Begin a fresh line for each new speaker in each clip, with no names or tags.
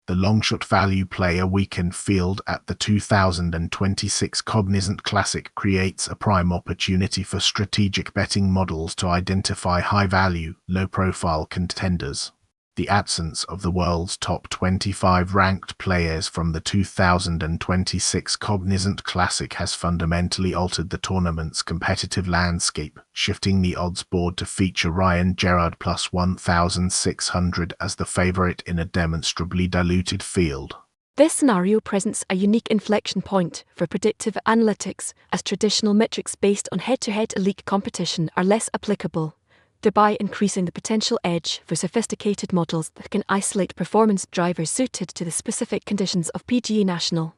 The Longshot value player weekend field at the 2026 Cognizant Classic creates a prime opportunity for strategic betting models to identify high-value, low-profile contenders. The absence of the world's top 25 ranked players from the 2026 Cognizant Classic has fundamentally altered the tournament's competitive landscape, shifting the odds board to feature Ryan Gerard plus 1,600 as the favorite in a demonstrably diluted field.
This scenario presents a unique inflection point for predictive analytics, as traditional metrics based on head-to-head elite competition are less applicable, thereby increasing the potential edge for sophisticated models that can isolate performance drivers suited to the specific conditions of PGA National.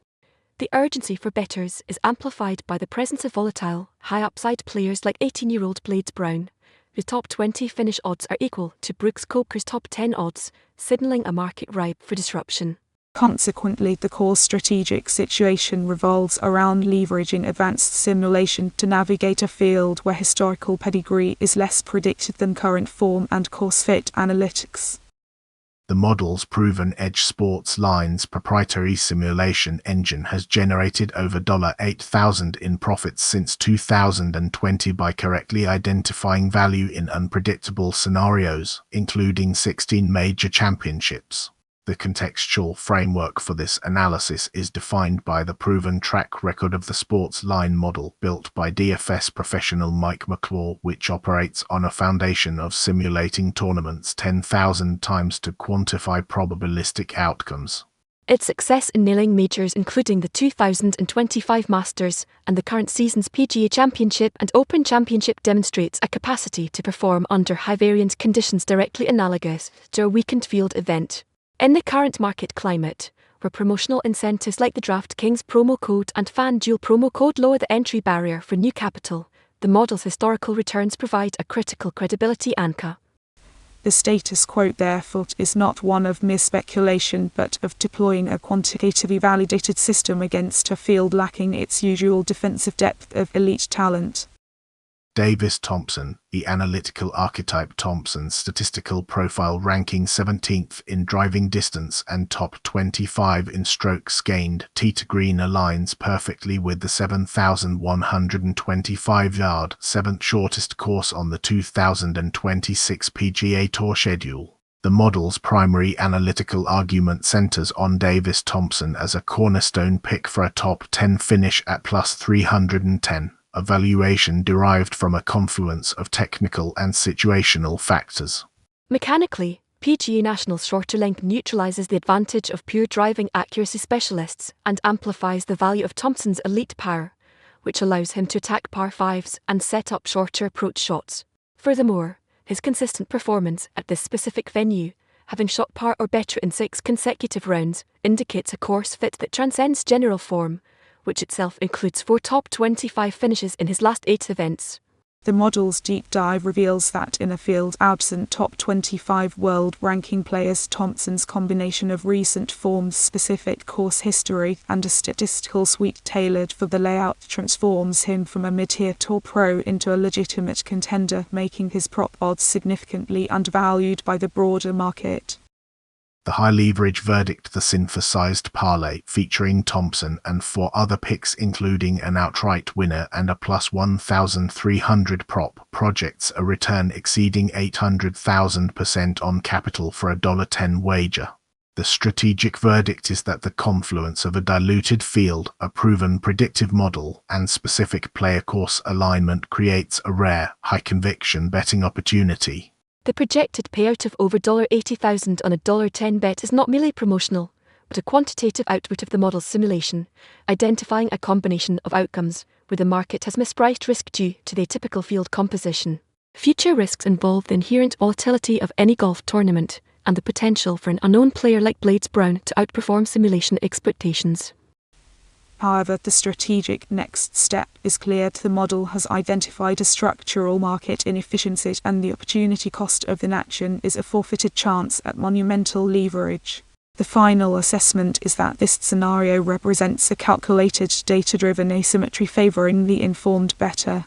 The urgency for bettors is amplified by the presence of volatile, high-upside players like 18-year-old Blades Brown, whose top 20 finish odds are equal to Brooks Koepka's top 10 odds, signaling a market ripe for disruption.
Consequently, the core strategic situation revolves around leveraging advanced simulation to navigate a field where historical pedigree is less predicted than current form and course-fit analytics.
The model's proven Edge Sports Line's proprietary simulation engine has generated over $8,000 in profits since 2020 by correctly identifying value in unpredictable scenarios, including 16 major championships. The contextual framework for this analysis is defined by the proven track record of the sports line model built by DFS professional Mike McClure, which operates on a foundation of simulating tournaments 10,000 times to quantify probabilistic outcomes.
Its success in nailing majors including the 2025 Masters and the current season's PGA Championship and Open Championship demonstrates a capacity to perform under high-variance conditions directly analogous to a weekend field event. In the current market climate, where promotional incentives like the DraftKings promo code and FanDuel promo code lower the entry barrier for new capital, the model's historical returns provide a critical credibility anchor.
The status quo, therefore, is not one of mere speculation but of deploying a quantitatively validated system against a field lacking its usual defensive depth of elite talent.
Davis Thompson, the analytical archetype Thompson's statistical profile ranking 17th in driving distance and top 25 in strokes gained tee to green aligns perfectly with the 7,125-yard, 7th shortest course on the 2026 PGA Tour schedule. The model's primary analytical argument centers on Davis Thompson as a cornerstone pick for a top 10 finish at plus 310. A valuation derived from a confluence of technical and situational factors.
Mechanically, PGA National's shorter length neutralizes the advantage of pure driving accuracy specialists and amplifies the value of Thompson's elite power, which allows him to attack par 5s and set up shorter approach shots. Furthermore, his consistent performance at this specific venue, having shot par or better in 6 consecutive rounds, indicates a course fit that transcends general form, which itself includes 4 top 25 finishes in his last 8 events.
The model's deep dive reveals that in a field absent top 25 world ranking players, Thompson's combination of recent forms, specific course history, and a statistical suite tailored for the layout transforms him from a mid-tier tour pro into a legitimate contender, making his prop odds significantly undervalued by the broader market.
The high-leverage verdict, the synthesized parlay, featuring Thompson and 4 other picks including an outright winner and a plus 1,300 prop, projects a return exceeding 800,000% on capital for a $10 wager. The strategic verdict is that the confluence of a diluted field, a proven predictive model, and specific player course alignment creates a rare, high-conviction betting opportunity.
The projected payout of over $80,000 on a $10 bet is not merely promotional, but a quantitative output of the model's simulation, identifying a combination of outcomes where the market has mispriced risk due to the atypical field composition. Future risks involve the inherent volatility of any golf tournament and the potential for an unknown player like Blades Brown to outperform simulation expectations.
However, the strategic next step is clear. The model has identified a structural market inefficiency, and the opportunity cost of inaction is a forfeited chance at monumental leverage. The final assessment is that this scenario represents a calculated, data-driven asymmetry favoring the informed bettor.